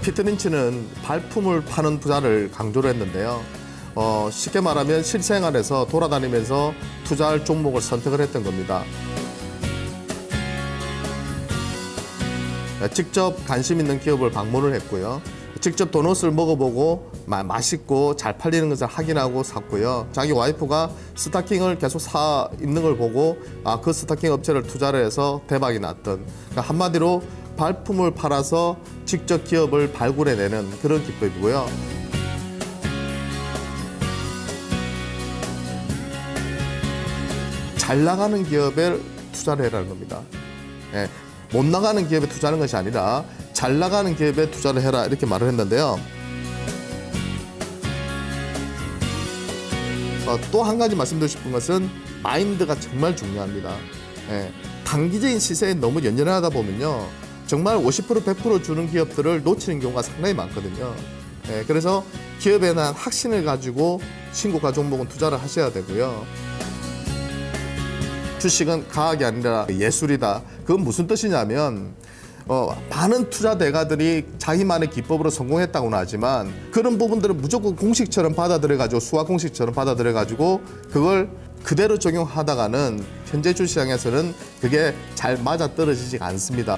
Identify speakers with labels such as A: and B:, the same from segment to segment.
A: 피터 린치는 발품을 파는 투자를 강조를 했는데요. 쉽게 말하면 실생활에서 돌아다니면서 투자할 종목을 선택을 했던 겁니다. 직접 관심 있는 기업을 방문을 했고요. 직접 도넛을 먹어보고 맛있고 잘 팔리는 것을 확인하고 샀고요. 자기 와이프가 스타킹을 계속 사 입는 걸 보고 그 스타킹 업체를 투자를 해서 대박이 났던, 그러니까 한마디로 발품을 팔아서 직접 기업을 발굴해내는 그런 기법이고요. 잘 나가는 기업에 투자를 해라는 겁니다. 예, 못 나가는 기업에 투자하는 것이 아니라 잘 나가는 기업에 투자를 해라, 이렇게 말을 했는데요. 또 한 가지 말씀드리고 싶은 것은 마인드가 정말 중요합니다. 예, 단기적인 시세에 너무 연연하다 보면요, 정말 50% 100% 주는 기업들을 놓치는 경우가 상당히 많거든요. 예, 그래서 기업에 대한 확신을 가지고 신고가 종목은 투자를 하셔야 되고요. 주식은 과학이 아니라 예술이다. 그건 무슨 뜻이냐면 많은 투자 대가들이 자기만의 기법으로 성공했다고는 하지만 그런 부분들을 무조건 공식처럼 받아들여가지고, 수학 공식처럼 받아들여가지고 그걸 그대로 적용하다가는 현재 주시장에서는 그게 잘 맞아떨어지지 않습니다.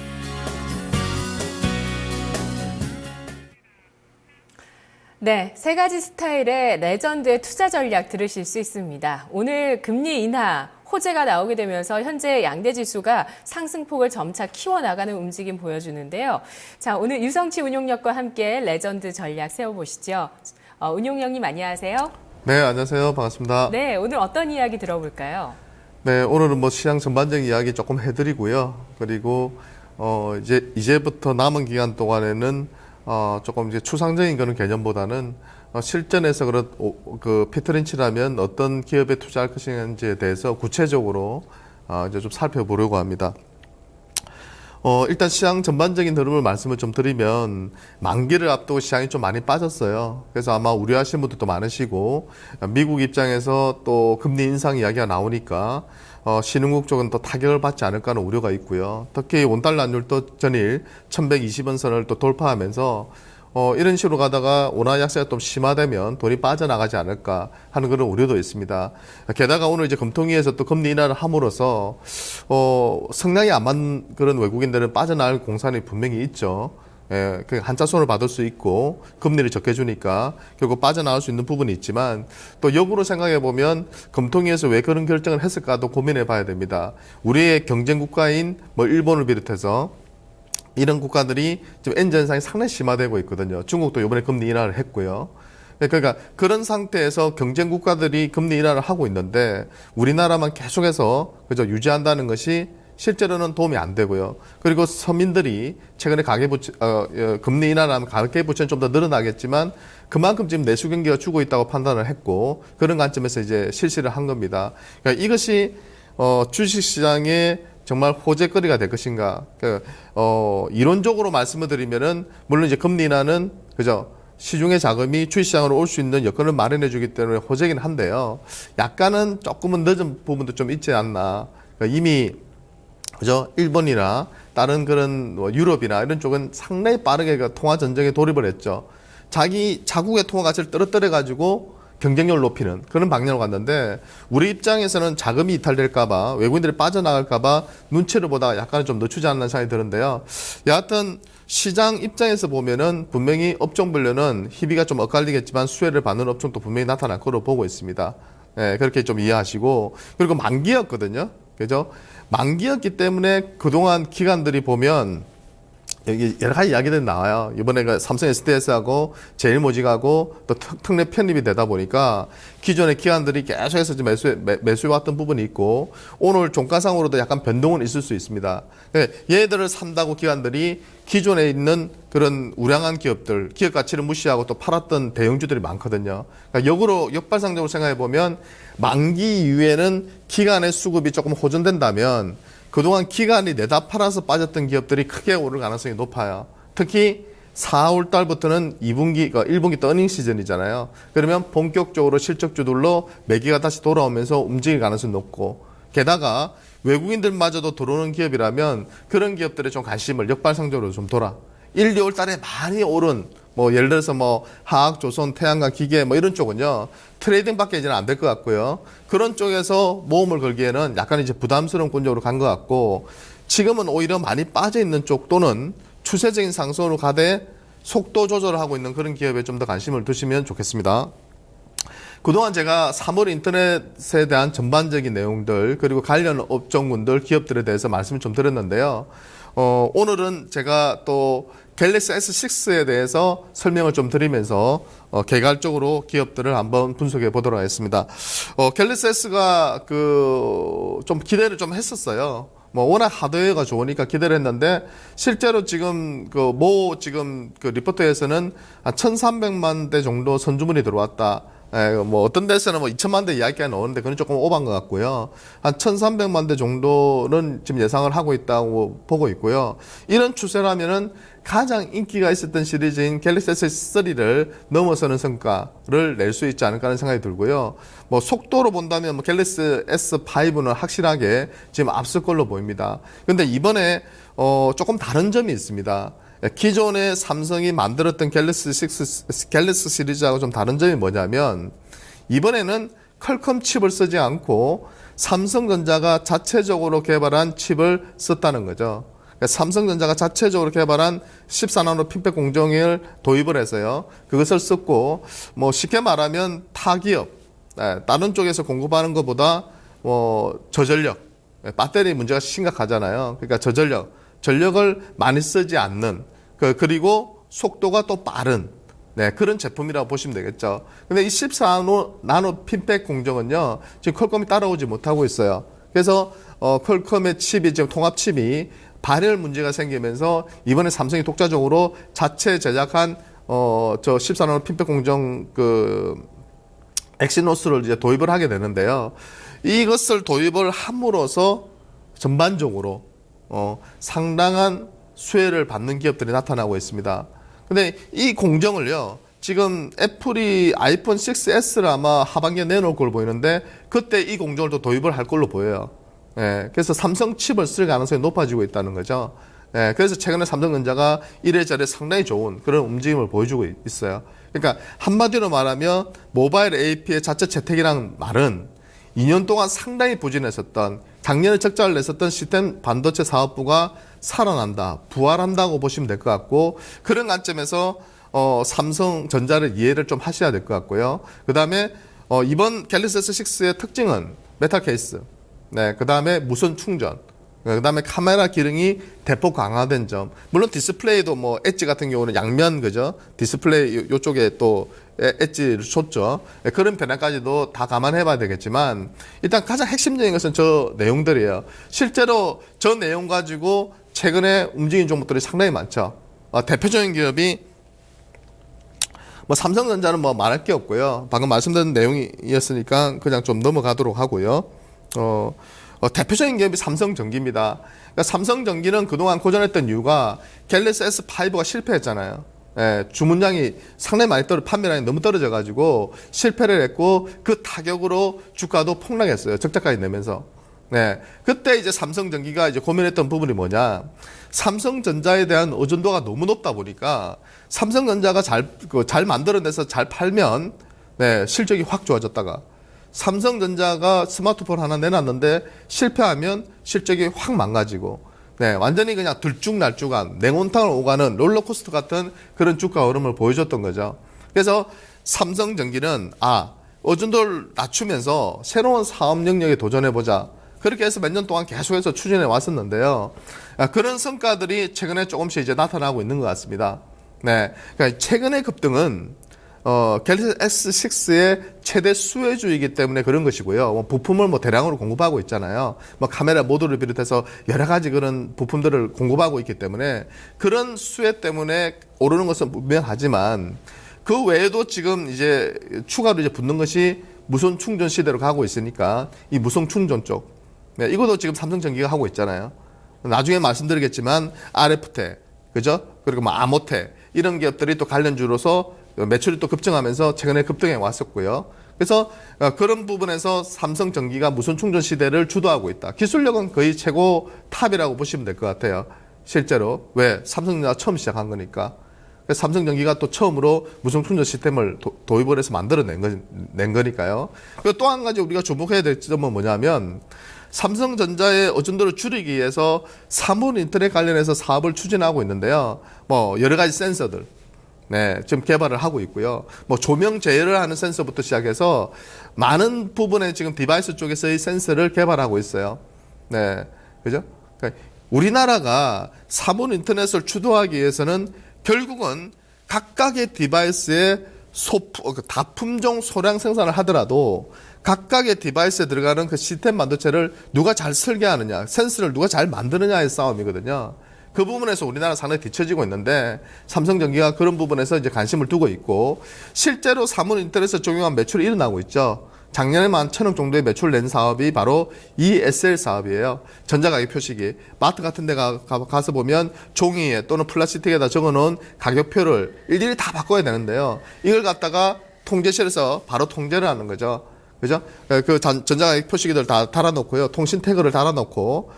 B: 네, 세 가지 스타일의 레전드의 투자 전략 들으실 수 있습니다. 오늘 금리 인하 호재가 나오게 되면서 현재 양대 지수가 상승폭을 점차 키워나가는 움직임 보여주는데요. 자, 오늘 유성치 운용력과 함께 레전드 전략 세워보시죠. 운용력님 안녕하세요.
A: 네, 안녕하세요. 반갑습니다.
B: 네, 오늘 어떤 이야기 들어볼까요?
A: 네, 오늘은 시장 전반적인 이야기 조금 해드리고요. 그리고 이제부터 남은 기간 동안에는 조금 이제 추상적인 그런 개념보다는 실전에서 그 피터 린치라면 어떤 기업에 투자할 것인지에 대해서 구체적으로 이제 좀 살펴보려고 합니다. 일단 시장 전반적인 흐름을 말씀을 좀 드리면, 만기를 앞두고 시장이 좀 많이 빠졌어요. 그래서 아마 우려하시는 분들도 많으시고, 미국 입장에서 또 금리 인상 이야기가 나오니까 신흥국 쪽은 또 타격을 받지 않을까 하는 우려가 있고요. 특히 원달러 환율도 전일 1120원 선을 또 돌파하면서 이런 식으로 가다가 원화 약세가 좀 심화되면 돈이 빠져나가지 않을까 하는 그런 우려도 있습니다. 게다가 오늘 이제 금통위에서 또 금리 인하를 함으로써 성향이 안 맞는 그런 외국인들은 빠져나갈 공산이 분명히 있죠. 예, 그 한자손을 받을 수 있고 금리를 적게 주니까 결국 빠져나갈 수 있는 부분이 있지만, 또 역으로 생각해 보면 금통위에서 왜 그런 결정을 했을까도 고민해 봐야 됩니다. 우리의 경쟁 국가인 일본을 비롯해서 이런 국가들이 지금 엔저 현상이 상당히 심화되고 있거든요. 중국도 이번에 금리 인하를 했고요. 그러니까 그런 상태에서 경쟁 국가들이 금리 인하를 하고 있는데 우리나라만 계속해서 유지한다는 것이 실제로는 도움이 안 되고요. 그리고 서민들이 최근에 금리 인하라면 가계부채는 좀 더 늘어나겠지만 그만큼 지금 내수 경기가 주고 있다고 판단을 했고, 그런 관점에서 이제 실시를 한 겁니다. 그러니까 이것이 주식시장의 정말 호재거리가 될 것인가? 이론적으로 말씀을 드리면은, 물론 이제 금리 인하는 시중의 자금이 주식시장으로 올 수 있는 여건을 마련해 주기 때문에 호재긴 한데요. 약간은 조금은 늦은 부분도 좀 있지 않나. 그러니까 이미 일본이나 다른 그런 유럽이나 이런 쪽은 상당히 빠르게 통화 전쟁에 돌입을 했죠. 자국의 통화 가치를 떨어뜨려 가지고 경쟁력을 높이는 그런 방향으로 갔는데, 우리 입장에서는 자금이 이탈될까봐, 외국인들이 빠져나갈까봐 눈치를 보다가 약간은 좀 늦추지 않는 생각이 드는데요. 여하튼 시장 입장에서 보면은 분명히 업종 분류는 희비가 좀 엇갈리겠지만 수혜를 받는 업종도 분명히 나타날 거로 보고 있습니다. 네, 그렇게 좀 이해하시고, 그리고 만기였거든요. 그죠? 만기였기 때문에 그동안 기관들이 보면 여기 여러 가지 이야기들이 나와요. 이번에 삼성 SDS하고 제일모직하고 또 특례 편입이 되다 보니까 기존의 기관들이 계속해서 매수해왔던 부분이 있고, 오늘 종가상으로도 약간 변동은 있을 수 있습니다. 얘들을 산다고 기관들이 기존에 있는 그런 우량한 기업들, 기업 가치를 무시하고 또 팔았던 대형주들이 많거든요. 그러니까 역으로 역발상적으로 생각해 보면, 만기 이후에는 기관의 수급이 조금 호전된다면 그동안 기간이 내다 팔아서 빠졌던 기업들이 크게 오를 가능성이 높아요. 특히 4월 달부터는 2분기, 1분기 또 어닝 시즌이잖아요. 그러면 본격적으로 실적주들로 매기가 다시 돌아오면서 움직일 가능성이 높고, 게다가 외국인들마저도 들어오는 기업이라면 그런 기업들의 좀 관심을 역발상적으로 좀 돌아. 1, 2월 달에 많이 오른 뭐 예를 들어서 뭐 화학, 조선, 태양광, 기계 뭐 이런 쪽은요 트레이딩밖에 이제는 안 될 것 같고요. 그런 쪽에서 모험을 걸기에는 약간 이제 부담스러운 권적으로 간 것 같고 지금은 오히려 많이 빠져 있는 쪽 또는 추세적인 상승으로 가되 속도 조절을 하고 있는 그런 기업에 좀 더 관심을 두시면 좋겠습니다. 그동안 제가 3월 인터넷에 대한 전반적인 내용들 그리고 관련 업종군들 기업들에 대해서 말씀을 좀 드렸는데요. 오늘은 제가 또 갤럭시 S6에 대해서 설명을 좀 드리면서 개괄적으로 기업들을 한번 분석해 보도록 하겠습니다. 갤럭시 S가 좀 기대를 좀 했었어요. 뭐 워낙 하드웨어가 좋으니까 기대를 했는데 실제로 지금 지금 리포트에서는 한 1,300만 대 정도 선주문이 들어왔다. 뭐 어떤 데서는 뭐 2천만 대 이야기가 나오는데 그건 조금 오버한 것 같고요. 한 1,300만 대 정도는 지금 예상을 하고 있다고 보고 있고요. 이런 추세라면은 가장 인기가 있었던 시리즈인 갤럭시 S3를 넘어서는 성과를 낼 수 있지 않을까 하는 생각이 들고요. 뭐 속도로 본다면 뭐 갤럭시 S5는 확실하게 지금 앞설 걸로 보입니다. 근데 이번에 조금 다른 점이 있습니다. 기존에 삼성이 만들었던 갤럭시 시리즈하고 좀 다른 점이 뭐냐면 이번에는 퀄컴 칩을 쓰지 않고 삼성전자가 자체적으로 개발한 칩을 썼다는 거죠. 그러니까 삼성전자가 자체적으로 개발한 14나노 핀백 공정을 도입을 해서요. 그것을 썼고 뭐 쉽게 말하면 타 기업 다른 쪽에서 공급하는 것보다 저전력 배터리 문제가 심각하잖아요. 그러니까 전력을 많이 쓰지 않는 그리고 속도가 또 빠른 그런 제품이라고 보시면 되겠죠. 근데 이 14나노 핀백 공정은요 지금 퀄컴이 따라오지 못하고 있어요. 그래서 퀄컴의 칩이 지금 통합 칩이 발열 문제가 생기면서 이번에 삼성이 독자적으로 자체 제작한 저 14나노 핀백 공정 엑시노스를 이제 도입을 하게 되는데요. 이것을 도입을 함으로써 전반적으로 상당한 수혜를 받는 기업들이 나타나고 있습니다. 근데 이 공정을요, 지금 애플이 아이폰 6S를 아마 하반기에 내놓을 걸로 보이는데, 그때 이 공정을 또 도입을 할 걸로 보여요. 그래서 삼성 칩을 쓸 가능성이 높아지고 있다는 거죠. 그래서 최근에 삼성전자가 이래저래 상당히 좋은 그런 움직임을 보여주고 있어요. 그러니까 한마디로 말하면 모바일 AP의 자체 채택이라는 말은 2년 동안 상당히 부진했었던 작년에 적자를 냈었던 시스템 반도체 사업부가 살아난다, 부활한다고 보시면 될 것 같고 그런 관점에서 삼성전자를 이해를 좀 하셔야 될 것 같고요. 그 다음에 이번 갤럭시 S6의 특징은 메탈 케이스, 그 다음에 무선 충전, 그 다음에 카메라 기능이 대폭 강화된 점. 물론 디스플레이도 뭐 엣지 같은 경우는 양면 그죠? 디스플레이 요쪽에 또 엣지를 줬죠. 그런 변화까지도 다 감안해 봐야 되겠지만 일단 가장 핵심적인 것은 저 내용들이에요. 실제로 저 내용 가지고 최근에 움직인 종목들이 상당히 많죠. 대표적인 기업이 뭐 삼성전자는 뭐 말할 게 없고요. 방금 말씀드린 내용이었으니까 그냥 좀 넘어가도록 하고요. 대표적인 기업이 삼성전기입니다. 그러니까 삼성전기는 그동안 고전했던 이유가 갤럭시 S5가 실패했잖아요. 주문량이 상당히 많이 판매량이 너무 떨어져가지고 실패를 했고 그 타격으로 주가도 폭락했어요. 적자까지 내면서. 그때 이제 삼성전기가 이제 고민했던 부분이 뭐냐. 삼성전자에 대한 의존도가 너무 높다 보니까 삼성전자가 잘 만들어내서 잘 팔면 실적이 확 좋아졌다가 삼성전자가 스마트폰 하나 내놨는데 실패하면 실적이 확 망가지고 완전히 그냥 들쭉날쭉한 냉온탕을 오가는 롤러코스터 같은 그런 주가 흐름을 보여줬던 거죠. 그래서 삼성전기는 의존도를 낮추면서 새로운 사업 영역에 도전해보자. 그렇게 해서 몇 년 동안 계속해서 추진해 왔었는데요. 그런 성과들이 최근에 조금씩 이제 나타나고 있는 것 같습니다. 그러니까 최근의 급등은 갤럭시 S6의 최대 수혜주이기 때문에 그런 것이고요. 부품을 대량으로 공급하고 있잖아요. 카메라 모듈을 비롯해서 여러 가지 그런 부품들을 공급하고 있기 때문에 그런 수혜 때문에 오르는 것은 분명하지만 그 외에도 지금 이제 추가로 이제 붙는 것이 무선 충전 시대로 가고 있으니까 이 무선 충전 쪽 이것도 지금 삼성전기가 하고 있잖아요. 나중에 말씀드리겠지만 RF테 그죠? 그리고 아모테 이런 기업들이 또 관련주로서 매출이 또 급증하면서 최근에 급등해 왔었고요. 그래서 그런 부분에서 삼성전기가 무선 충전 시대를 주도하고 있다. 기술력은 거의 최고 탑이라고 보시면 될 것 같아요. 실제로. 왜? 삼성전자가 처음 시작한 거니까. 그래서 삼성전기가 또 처음으로 무선 충전 시스템을 도입을 해서 낸 거니까요. 그리고 또 한 가지 우리가 주목해야 될 점은 뭐냐면 삼성전자의 어준도를 줄이기 위해서 사물 인터넷 관련해서 사업을 추진하고 있는데요. 뭐 여러 가지 센서들, 네, 지금 개발을 하고 있고요. 뭐 조명 제어를 하는 센서부터 시작해서 많은 부분의 지금 디바이스 쪽에서의 센서를 개발하고 있어요. 네, 그죠? 그러니까 우리나라가 사물 인터넷을 주도하기 위해서는 결국은 각각의 디바이스의 다품종 소량 생산을 하더라도 각각의 디바이스에 들어가는 그 시스템 반도체를 누가 잘 설계하느냐, 센서를 누가 잘 만드느냐의 싸움이거든요. 그 부분에서 우리나라 상당히 뒤처지고 있는데 삼성전기가 그런 부분에서 이제 관심을 두고 있고 실제로 사물 인터넷에 적용한 매출이 일어나고 있죠. 작년에만 1,000억 정도의 매출 낸 사업이 바로 ESL 사업이에요. 전자가격 표시기. 마트 같은 데 가서 보면 종이에 또는 플라스틱에다 적어놓은 가격표를 일일이 다 바꿔야 되는데요. 이걸 갖다가 통제실에서 바로 통제를 하는 거죠. 그죠? 그 전자가격 표시기들 다 달아놓고요. 통신 태그를 달아놓고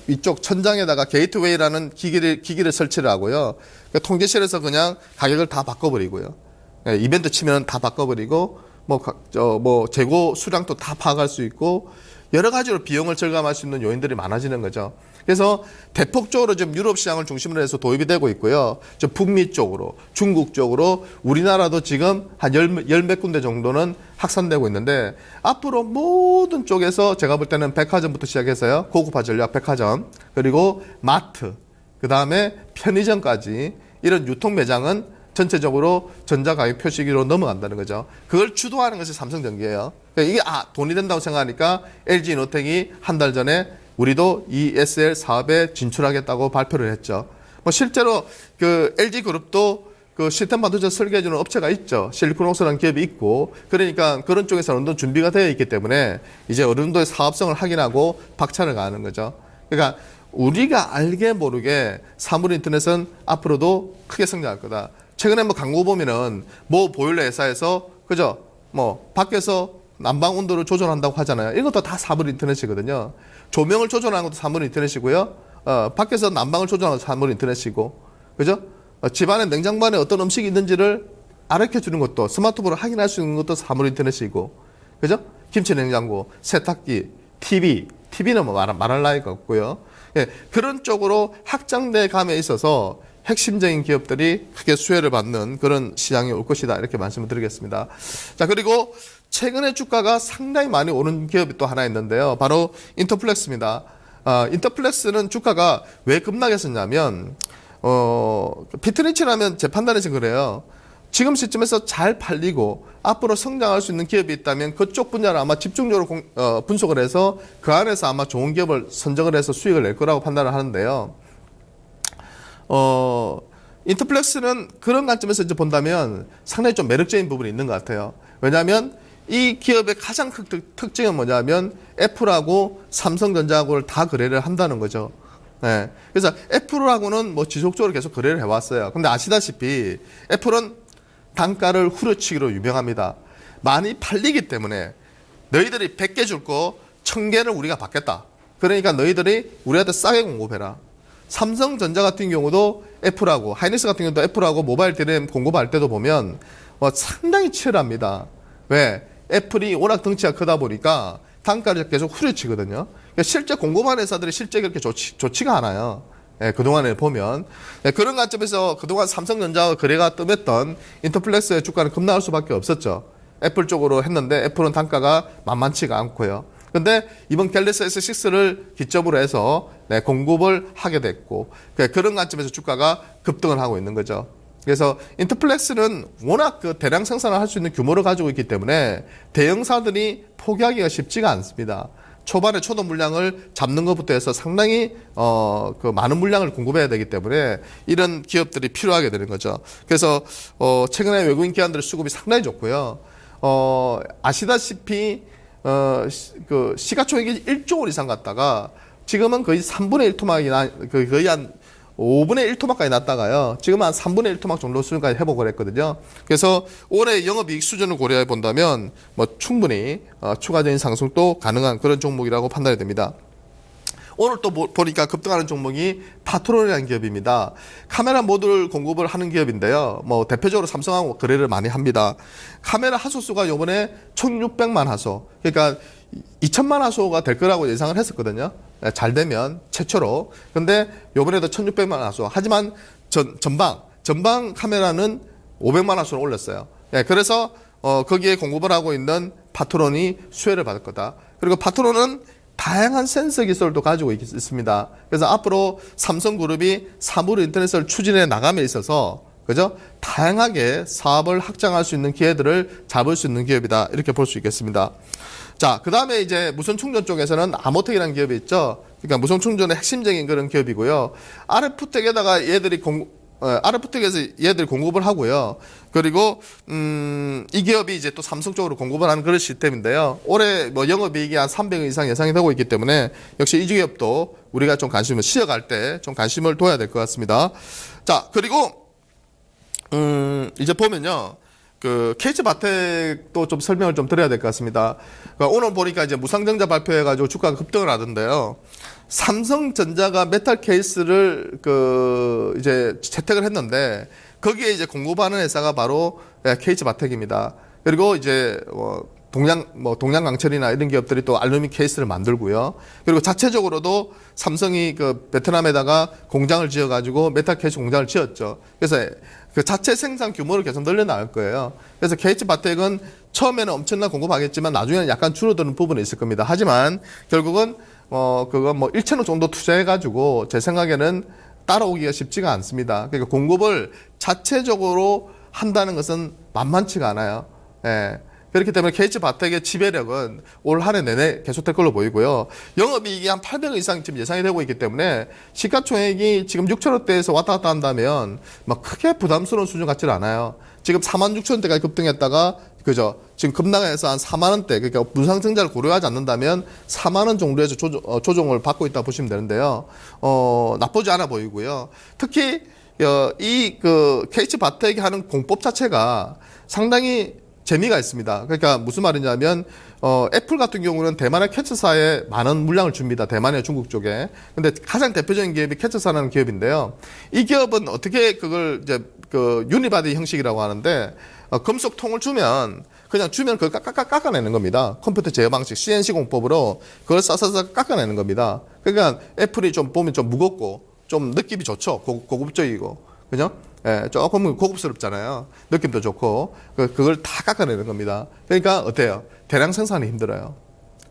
A: 이쪽 천장에다가 게이트웨이라는 기기를 설치를 하고요. 통제실에서 그냥 가격을 다 바꿔버리고요. 이벤트 치면 다 바꿔버리고 재고 수량도 다 파악할 수 있고 여러 가지로 비용을 절감할 수 있는 요인들이 많아지는 거죠. 그래서 대폭적으로 지금 유럽 시장을 중심으로 해서 도입이 되고 있고요. 저 북미 쪽으로, 중국 쪽으로 우리나라도 지금 한 열 몇 군데 정도는 확산되고 있는데 앞으로 모든 쪽에서 제가 볼 때는 백화점부터 시작해서요. 고급화 전략 백화점, 그리고 마트, 그 다음에 편의점까지 이런 유통 매장은 전체적으로 전자가격 표시기로 넘어간다는 거죠. 그걸 주도하는 것이 삼성전기예요. 그러니까 이게 돈이 된다고 생각하니까 LG이노텍이 한 달 전에 우리도 ESL 사업에 진출하겠다고 발표를 했죠. 뭐 실제로 그 LG그룹도 그 시스템 반도체 설계해주는 업체가 있죠. 실리콘웍스라는 기업이 있고 그러니까 그런 쪽에서 어느 정도 준비가 되어 있기 때문에 이제 어느 정도의 사업성을 확인하고 박차를 가는 거죠. 그러니까 우리가 알게 모르게 사물 인터넷은 앞으로도 크게 성장할 거다. 최근에 뭐 광고 보면은 뭐 보일러 회사에서 그죠? 뭐 밖에서 난방 온도를 조절한다고 하잖아요. 이것도 다 사물 인터넷이거든요. 조명을 조절하는 것도 사물 인터넷이고요. 밖에서 난방을 조절하는 것도 사물 인터넷이고, 그죠? 집안에 냉장고 안에 어떤 음식이 있는지를 알려 주는 것도 스마트폰으로 확인할 수 있는 것도 사물 인터넷이고, 그죠? 김치 냉장고, 세탁기, TV는 뭐 말할 나위가 없고요. 예, 그런 쪽으로 확장돼 감에 있어서 핵심적인 기업들이 크게 수혜를 받는 그런 시장이 올 것이다. 이렇게 말씀을 드리겠습니다. 자, 그리고 최근에 주가가 상당히 많이 오른 기업이 또 하나 있는데요. 바로 인터플렉스입니다. 인터플렉스는 주가가 왜 급락했었냐면, 비트니치라면 제 판단에서 그래요. 지금 시점에서 잘 팔리고 앞으로 성장할 수 있는 기업이 있다면 그쪽 분야를 아마 집중적으로 분석을 해서 그 안에서 아마 좋은 기업을 선정을 해서 수익을 낼 거라고 판단을 하는데요. 인터플렉스는 그런 관점에서 이제 본다면 상당히 좀 매력적인 부분이 있는 것 같아요. 왜냐하면 이 기업의 가장 큰 특징은 뭐냐면 애플하고 삼성전자하고를 다 거래를 한다는 거죠. 네. 그래서 애플하고는 뭐 지속적으로 계속 거래를 해왔어요. 근데 아시다시피 애플은 단가를 후려치기로 유명합니다. 많이 팔리기 때문에 너희들이 100개 줄 거 1000개를 우리가 받겠다. 그러니까 너희들이 우리한테 싸게 공급해라. 삼성전자 같은 경우도 애플하고 하이닉스 같은 경우도 애플하고 모바일 DRAM 공급할 때도 보면 상당히 치열합니다. 왜? 애플이 워낙 덩치가 크다 보니까 단가를 계속 후려치거든요. 그러니까 실제 공급하는 회사들이 실제 그렇게 좋지가 않아요. 예, 그동안에 보면. 예, 그런 관점에서 그동안 삼성전자와 거래가 뜸했던 인터플렉스의 주가는 급락할 수밖에 없었죠. 애플 쪽으로 했는데 애플은 단가가 만만치가 않고요. 근데 이번 갤럭시 S6를 기점으로 해서 공급을 하게 됐고 그런 관점에서 주가가 급등을 하고 있는 거죠. 그래서 인터플렉스는 워낙 그 대량 생산을 할 수 있는 규모를 가지고 있기 때문에 대형사들이 포기하기가 쉽지가 않습니다. 초반에 초도 물량을 잡는 것부터 해서 상당히 그 많은 물량을 공급해야 되기 때문에 이런 기업들이 필요하게 되는 거죠. 그래서 최근에 외국인 기관들의 수급이 상당히 좋고요. 아시다시피 그 시가총액이 1조 원 이상 갔다가 지금은 거의 3분의 1 토막이 거의 한 5분의 1 토막까지 났다가요. 지금 한 3분의 1 토막 정도 수준까지 회복을 했거든요. 그래서 올해 영업이익 수준을 고려해 본다면 뭐 충분히 추가적인 상승도 가능한 그런 종목이라고 판단이 됩니다. 오늘 또 보니까 급등하는 종목이 파트론이라는 기업입니다. 카메라 모듈 공급을 하는 기업인데요. 뭐 대표적으로 삼성하고 거래를 많이 합니다. 카메라 하소수가 요번에 1600만 하소, 그러니까 2000만 하소가 될 거라고 예상을 했었거든요. 잘 되면 최초로. 근데 요번에도 1600만 하소. 하지만 전방 카메라는 500만 하소를 올렸어요. 그래서 거기에 공급을 하고 있는 파트론이 수혜를 받을 거다. 그리고 파트론은 다양한 센서 기술도 가지고 있습니다. 그래서 앞으로 삼성그룹이 사물 인터넷을 추진해 나감에 있어서 그죠? 다양하게 사업을 확장할 수 있는 기회들을 잡을 수 있는 기업이다. 이렇게 볼 수 있겠습니다. 자, 그 다음에 이제 무선 충전 쪽에서는 아모텍이라는 기업이 있죠. 그러니까 무선 충전의 핵심적인 그런 기업이고요. RF텍에다가 RF텍에서 얘들이 공급을 하고요. 그리고 이 기업이 이제 또 삼성 쪽으로 공급을 하는 그런 시스템인데요. 올해 뭐 영업이익이 한 300억 이상 예상이 되고 있기 때문에 역시 이 기업도 우리가 좀 관심을 쉬어갈 때 좀 관심을 둬야 될 것 같습니다. 자, 그리고 이제 보면요. 그 KH바텍도 좀 설명을 좀 드려야 될 것 같습니다. 그러니까 오늘 보니까 이제 무상증자 발표해가지고 주가가 급등을 하던데요. 삼성전자가 메탈 케이스를 이제 채택을 했는데 거기에 이제 공급하는 회사가 바로 KH바텍입니다. 그리고 이제 동양강철이나 이런 기업들이 또 알루미늄 케이스를 만들고요. 그리고 자체적으로도 삼성이 그 베트남에다가 공장을 지어가지고 메탈 케이스 공장을 지었죠. 그래서 그 자체 생산 규모를 계속 늘려나갈 거예요. 그래서 KH바텍은 처음에는 엄청난 공급하겠지만 나중에는 약간 줄어드는 부분이 있을 겁니다. 하지만 결국은 그거 뭐 1천억 정도 투자해가지고 제 생각에는 따라오기가 쉽지가 않습니다. 그러니까 공급을 자체적으로 한다는 것은 만만치가 않아요. 예. 그렇기 때문에 KH바텍의 지배력은 올 한 해 내내 계속될 걸로 보이고요. 영업이익이 한 800억 이상 지금 예상이 되고 있기 때문에 시가총액이 지금 6천원대에서 왔다 갔다 한다면 막 크게 부담스러운 수준 같지는 않아요. 지금 46,000원대까지 급등했다가 그죠? 지금 급락해서 한 4만 원대, 그러니까 무상증자를 고려하지 않는다면 4만 원 정도에서 조정을 받고 있다 보시면 되는데요. 나쁘지 않아 보이고요. 특히 이 KH바텍이 하는 공법 자체가 상당히 재미가 있습니다. 그러니까 무슨 말이냐면 애플 같은 경우는 대만의 캐처사에 많은 물량을 줍니다. 대만의 중국 쪽에. 근데 가장 대표적인 기업이 캐처사라는 기업인데요. 이 기업은 어떻게 그걸 이제 유니바디 형식이라고 하는데 금속 통을 주면 그걸 깎아내는 겁니다. 컴퓨터 제어 방식 CNC 공법으로 그걸 싸서 깎아내는 겁니다. 그러니까 애플이 좀 보면 좀 무겁고 좀 느낌이 좋죠. 고급적이고. 그죠? 예, 조금 고급스럽잖아요. 느낌도 좋고. 그걸 다 깎아내는 겁니다. 그러니까 어때요? 대량 생산이 힘들어요.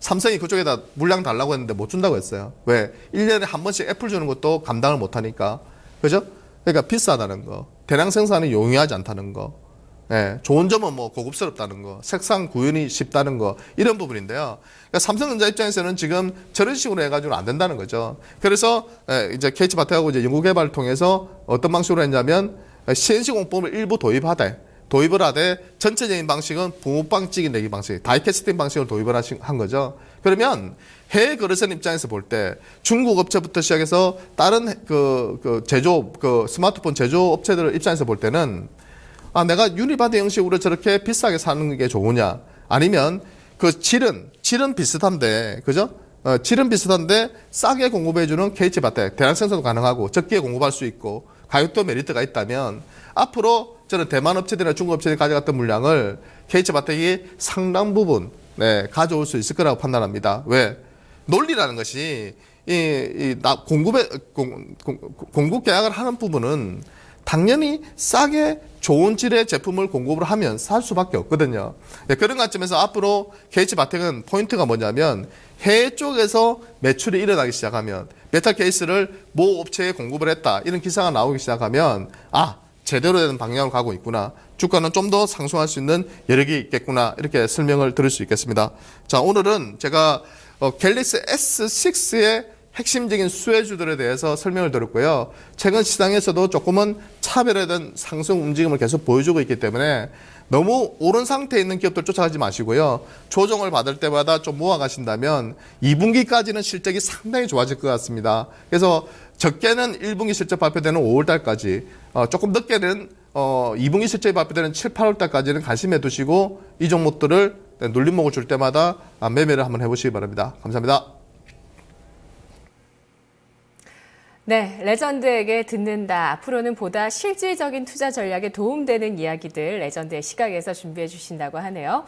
A: 삼성이 그쪽에다 물량 달라고 했는데 못 준다고 했어요. 왜? 1년에 한 번씩 애플 주는 것도 감당을 못 하니까. 그죠? 그러니까 비싸다는 거. 대량 생산이 용이하지 않다는 거. 예, 좋은 점은 뭐 고급스럽다는 거, 색상 구현이 쉽다는 거, 이런 부분인데요. 그러니까 삼성전자 입장에서는 지금 저런 식으로 해가지고는 안 된다는 거죠. 그래서 이제 KH바텍하고 이제 연구개발을 통해서 어떤 방식으로 했냐면 CNC 공법을 일부 도입을 하되 전체적인 방식은 붕어빵 찌개 내기 방식, 다이캐스팅 방식을 도입을 한 거죠. 그러면 해외 거래선 입장에서 볼 때 중국 업체부터 시작해서 다른 스마트폰 제조업체들 입장에서 볼 때는 내가 유니바디 형식으로 저렇게 비싸게 사는 게 좋으냐? 아니면 그 질은 비슷한데, 그죠? 질은 비슷한데 싸게 공급해주는 KH바텍, 대량 생산도 가능하고 적게 공급할 수 있고 가격도 메리트가 있다면 앞으로 저는 대만 업체들이나 중국 업체들이 가져갔던 물량을 KH바텍이 상당 부분 가져올 수 있을 거라고 판단합니다. 왜? 논리라는 것이 공급 계약을 하는 부분은 당연히 싸게 좋은 질의 제품을 공급을 하면 살 수밖에 없거든요. 그런 관점에서 앞으로 KH바텍은 포인트가 뭐냐면 해외 쪽에서 매출이 일어나기 시작하면 메탈 케이스를 모 업체에 공급을 했다. 이런 기사가 나오기 시작하면 제대로 된 방향으로 가고 있구나. 주가는 좀 더 상승할 수 있는 여력이 있겠구나. 이렇게 설명을 드릴 수 있겠습니다. 자, 오늘은 제가 갤럭시 S6의 핵심적인 수혜주들에 대해서 설명을 드렸고요. 최근 시장에서도 조금은 차별화된 상승 움직임을 계속 보여주고 있기 때문에 너무 오른 상태에 있는 기업들 쫓아가지 마시고요. 조정을 받을 때마다 좀 모아가신다면 2분기까지는 실적이 상당히 좋아질 것 같습니다. 그래서 적게는 1분기 실적 발표되는 5월달까지, 조금 늦게는 2분기 실적이 발표되는 7, 8월달까지는 관심해 두시고 이 종목들을 눌림목을 줄 때마다 매매를 한번 해보시기 바랍니다. 감사합니다.
B: 네, 레전드에게 듣는다. 앞으로는 보다 실질적인 투자 전략에 도움되는 이야기들 레전드의 시각에서 준비해 주신다고 하네요.